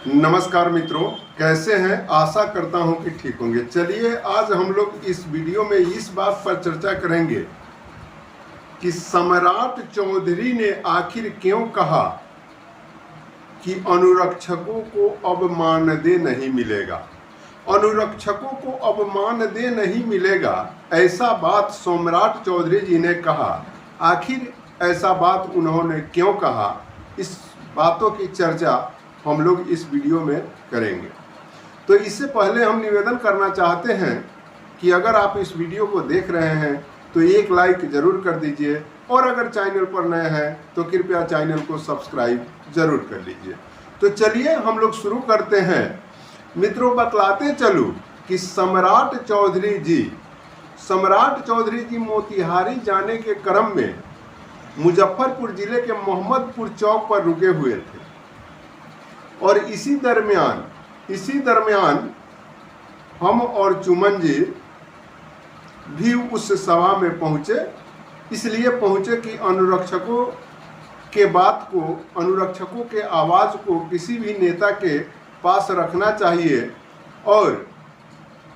नमस्कार मित्रों, कैसे हैं? आशा करता हूं कि ठीक होंगे। चलिए आज हम लोग इस वीडियो में इस बात पर चर्चा करेंगे कि सम्राट चौधरी ने आखिर क्यों कहा कि अनुरक्षकों को अब मानदेय नहीं मिलेगा। अनुरक्षकों को अब मानदेय नहीं मिलेगा, ऐसा बात सम्राट चौधरी जी ने कहा। आखिर ऐसा बात उन्होंने क्यों कहा, इस बातों की चर्चा हम लोग इस वीडियो में करेंगे। तो इससे पहले हम निवेदन करना चाहते हैं कि अगर आप इस वीडियो को देख रहे हैं तो एक लाइक ज़रूर कर दीजिए, और अगर चैनल पर नए हैं तो कृपया चैनल को सब्सक्राइब ज़रूर कर लीजिए। तो चलिए हम लोग शुरू करते हैं। मित्रों, बतलाते चलूँ कि सम्राट चौधरी जी मोतिहारी जाने के क्रम में मुजफ्फरपुर जिले के मोहम्मदपुर चौक पर रुके हुए थे, और इसी दरमियान हम और चुमन जी भी उस सभा में पहुंचे। इसलिए पहुंचे कि अनुरक्षकों के आवाज़ को किसी भी नेता के पास रखना चाहिए, और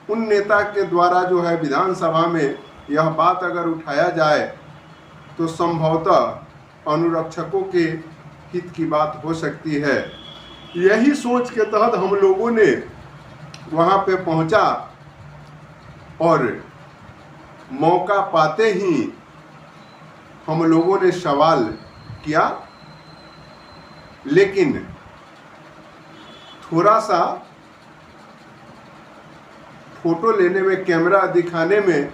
उन नेता के द्वारा जो है विधानसभा में यह बात अगर उठाया जाए तो संभवतः अनुरक्षकों के हित की बात हो सकती है। यही सोच के तहत हम लोगों ने वहाँ पे पहुँचा, और मौका पाते ही हम लोगों ने सवाल किया, लेकिन थोड़ा सा फोटो लेने में, कैमरा दिखाने में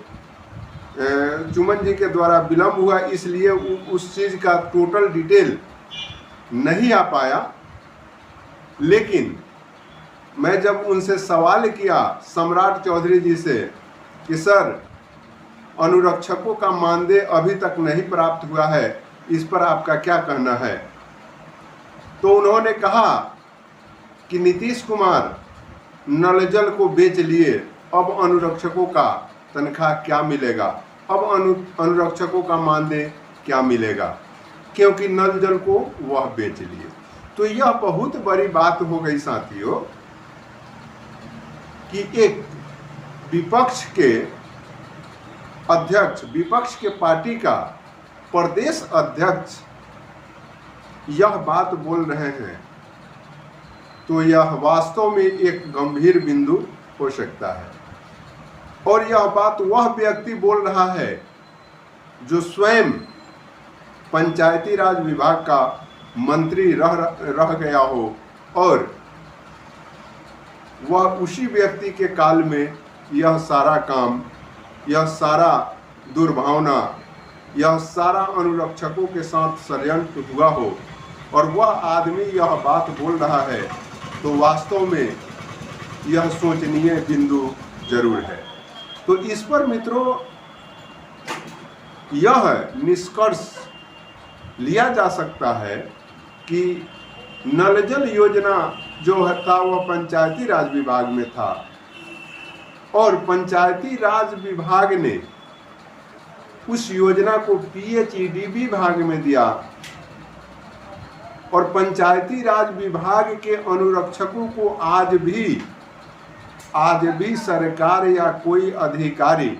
चुमन जी के द्वारा विलम्ब हुआ, इसलिए उस चीज़ का टोटल डिटेल नहीं आ पाया। लेकिन मैं जब उनसे सवाल किया सम्राट चौधरी जी से कि सर, अनुरक्षकों का मानदेय अभी तक नहीं प्राप्त हुआ है, इस पर आपका क्या कहना है, तो उन्होंने कहा कि नीतीश कुमार नल जल को बेच लिए, अब अनुरक्षकों का तनख्वाह क्या मिलेगा, अब अनुरक्षकों का मानदेय क्या मिलेगा, क्योंकि नल जल को वह बेच लिए। तो यह बहुत बड़ी बात हो गई साथियों कि एक विपक्ष के पार्टी का प्रदेश अध्यक्ष यह बात बोल रहे हैं, तो यह वास्तव में एक गंभीर बिंदु हो सकता है। और यह बात वह व्यक्ति बोल रहा है जो स्वयं पंचायती राज विभाग का मंत्री रह गया हो, और वह उसी व्यक्ति के काल में यह सारा काम, यह सारा दुर्भावना, यह सारा अनुरक्षकों के साथ षड्यंत्र हुआ हो, और वह आदमी यह बात बोल रहा है, तो वास्तव में यह सोचनीय बिंदु जरूर है। तो इस पर मित्रों यह निष्कर्ष लिया जा सकता है कि नल जल योजना जो था वह पंचायती राज विभाग में था, और पंचायती राज विभाग ने उस योजना को PHED विभाग में दिया, और पंचायती राज विभाग के अनुरक्षकों को आज भी सरकार या कोई अधिकारी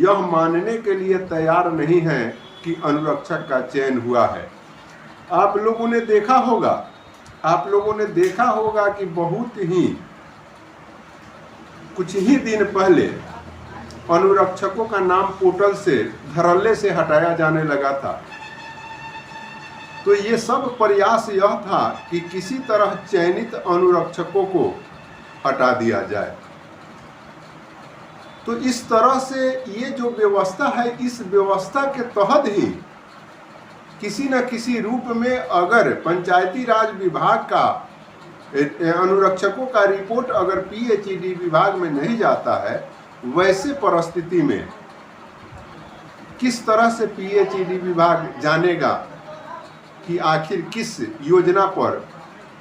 यह मानने के लिए तैयार नहीं है कि अनुरक्षक का चयन हुआ है। आप लोगों ने देखा होगा कि कुछ ही दिन पहले अनुरक्षकों का नाम पोर्टल से, धड़ल्ले से हटाया जाने लगा था। तो ये सब प्रयास यह था कि किसी तरह चयनित अनुरक्षकों को हटा दिया जाए। तो इस तरह से ये जो व्यवस्था है, इस व्यवस्था के तहत ही किसी न किसी रूप में अगर पंचायती राज विभाग का अनुरक्षकों का रिपोर्ट अगर PHED विभाग में नहीं जाता है, वैसे परिस्थिति में किस तरह से PHED विभाग जानेगा कि आखिर किस योजना पर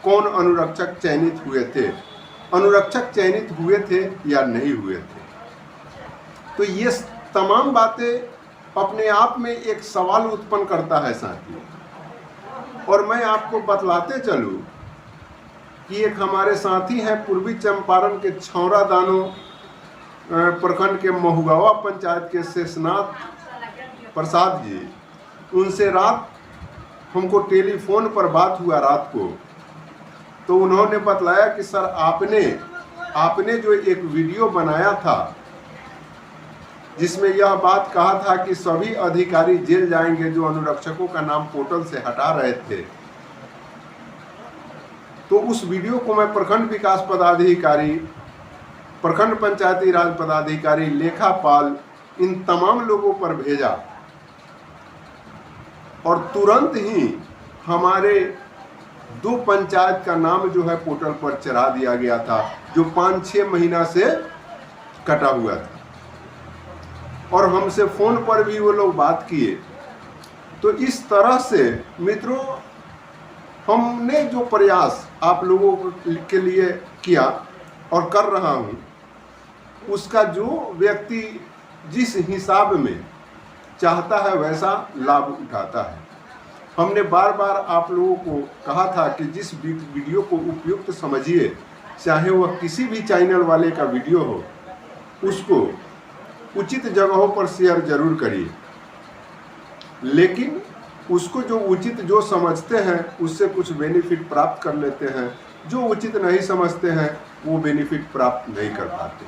कौन अनुरक्षक चयनित हुए थे या नहीं हुए थे। तो ये तमाम बातें अपने आप में एक सवाल उत्पन्न करता है साथियों। और मैं आपको बतलाते चलूँ कि एक हमारे साथी हैं पूर्वी चंपारण के छौरा दानो प्रखंड के महुगावा पंचायत के शेषनाथ प्रसाद जी, उनसे रात हमको टेलीफोन पर बात हुआ रात को, तो उन्होंने बतलाया कि सर आपने जो एक वीडियो बनाया था जिसमें यह बात कहा था कि सभी अधिकारी जेल जाएंगे जो अनुरक्षकों का नाम पोर्टल से हटा रहे थे, तो उस वीडियो को मैं प्रखंड विकास पदाधिकारी, प्रखंड पंचायती राज पदाधिकारी, लेखापाल, इन तमाम लोगों पर भेजा और तुरंत ही हमारे 2 पंचायत का नाम जो है पोर्टल पर चढ़ा दिया गया था, जो 5-6 महीना से कटा हुआ था। और हमसे फ़ोन पर भी वो लोग बात किए। तो इस तरह से मित्रों, हमने जो प्रयास आप लोगों के लिए किया और कर रहा हूँ, उसका जो व्यक्ति जिस हिसाब में चाहता है वैसा लाभ उठाता है। हमने बार बार आप लोगों को कहा था कि जिस वीडियो को उपयुक्त समझिए, चाहे वह किसी भी चैनल वाले का वीडियो हो, उसको उचित जगहों पर शेयर जरूर करिए, लेकिन उसको जो उचित जो समझते हैं उससे कुछ बेनिफिट प्राप्त कर लेते हैं, जो उचित नहीं समझते हैं वो बेनिफिट प्राप्त नहीं कर पाते।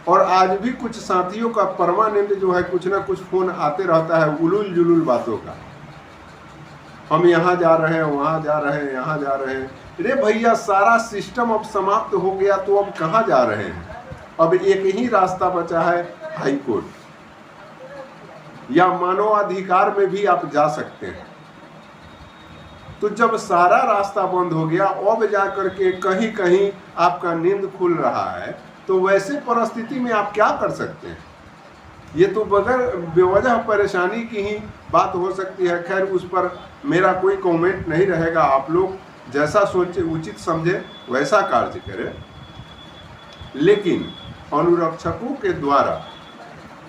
और आज भी कुछ साथियों का परमानेंट जो है कुछ ना कुछ फोन आते रहता है उलूल जुलूल बातों का, हम यहाँ जा रहे हैं, वहाँ जा रहे हैं, यहाँ जा रहे हैं। अरे भैया, सारा सिस्टम अब समाप्त हो गया तो अब कहाँ जा रहे हैं? अब एक ही रास्ता बचा है, हाई कोर्ट, या मानवाधिकार में भी आप जा सकते हैं। तो जब सारा रास्ता बंद हो गया, अब जा करके कहीं कहीं आपका नींद खुल रहा है, तो वैसे परिस्थिति में आप क्या कर सकते हैं? ये तो बगैर बेवजह परेशानी की ही बात हो सकती है। खैर, उस पर मेरा कोई कमेंट नहीं रहेगा। आप लोग जैसा सोचे, उचित समझे वैसा कार्य करें, लेकिन अनुरक्षकों के द्वारा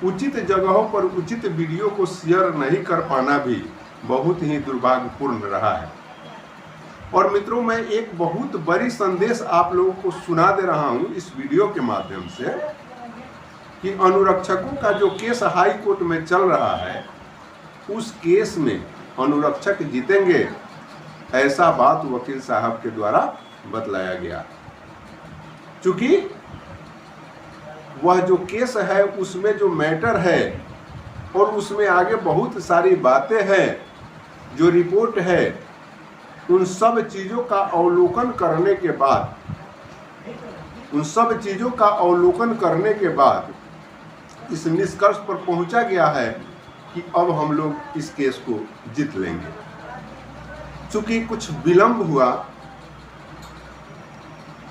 उचित जगहों पर उचित वीडियो को शेयर नहीं कर पाना भी बहुत ही दुर्भाग्यपूर्ण रहा है। और मित्रों, मैं एक बहुत बड़ी संदेश आप लोगों को सुना दे रहा हूं इस वीडियो के माध्यम से कि अनुरक्षकों का जो केस हाई कोर्ट में चल रहा है, उस केस में अनुरक्षक जीतेंगे, ऐसा बात वकील साहब के द्वारा बतलाया गया। चूंकि वह जो केस है उसमें जो मैटर है और उसमें आगे बहुत सारी बातें हैं, जो रिपोर्ट है, उन सब चीज़ों का अवलोकन करने के बाद इस निष्कर्ष पर पहुंचा गया है कि अब हम लोग इस केस को जीत लेंगे। चूंकि कुछ विलंब हुआ,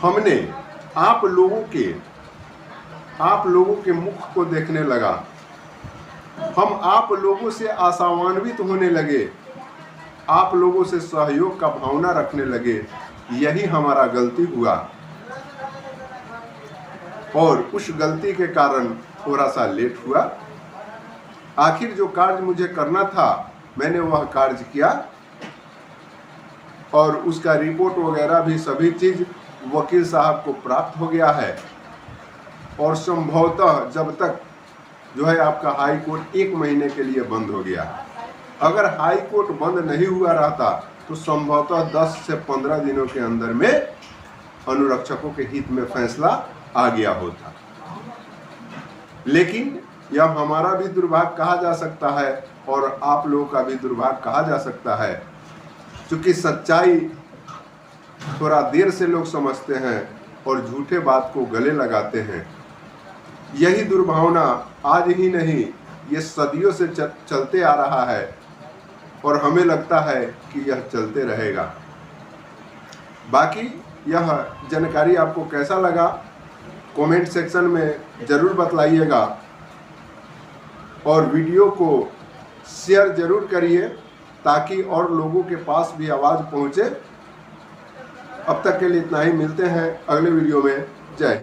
हमने आप लोगों के मुख को देखने लगा, हम आप लोगों से आशान्वित होने लगे, आप लोगों से सहयोग का भावना रखने लगे। यही हमारा गलती हुआ और उस गलती के कारण थोड़ा सा लेट हुआ। आखिर जो कार्य मुझे करना था मैंने वह कार्य किया और उसका रिपोर्ट वगैरह भी सभी चीज़ वकील साहब को प्राप्त हो गया है। और संभवतः जब तक जो है आपका हाई कोर्ट 1 महीने के लिए बंद हो गया। अगर हाई कोर्ट बंद नहीं हुआ रहता तो संभवतः 10 से 15 दिनों के अंदर में अनुरक्षकों के हित में फैसला आ गया होता। लेकिन यह हमारा भी दुर्भाग्य कहा जा सकता है और आप लोगों का भी दुर्भाग्य कहा जा सकता है, क्योंकि सच्चाई थोड़ा देर से लोग समझते हैं और झूठे बात को गले लगाते हैं। यही दुर्भावना आज ही नहीं, ये सदियों से चलते आ रहा है और हमें लगता है कि यह चलते रहेगा। बाकी यह जानकारी आपको कैसा लगा कमेंट सेक्शन में ज़रूर बतलाइएगा और वीडियो को शेयर ज़रूर करिए ताकि और लोगों के पास भी आवाज़ पहुँचे। अब तक के लिए इतना ही, मिलते हैं अगले वीडियो में। जय।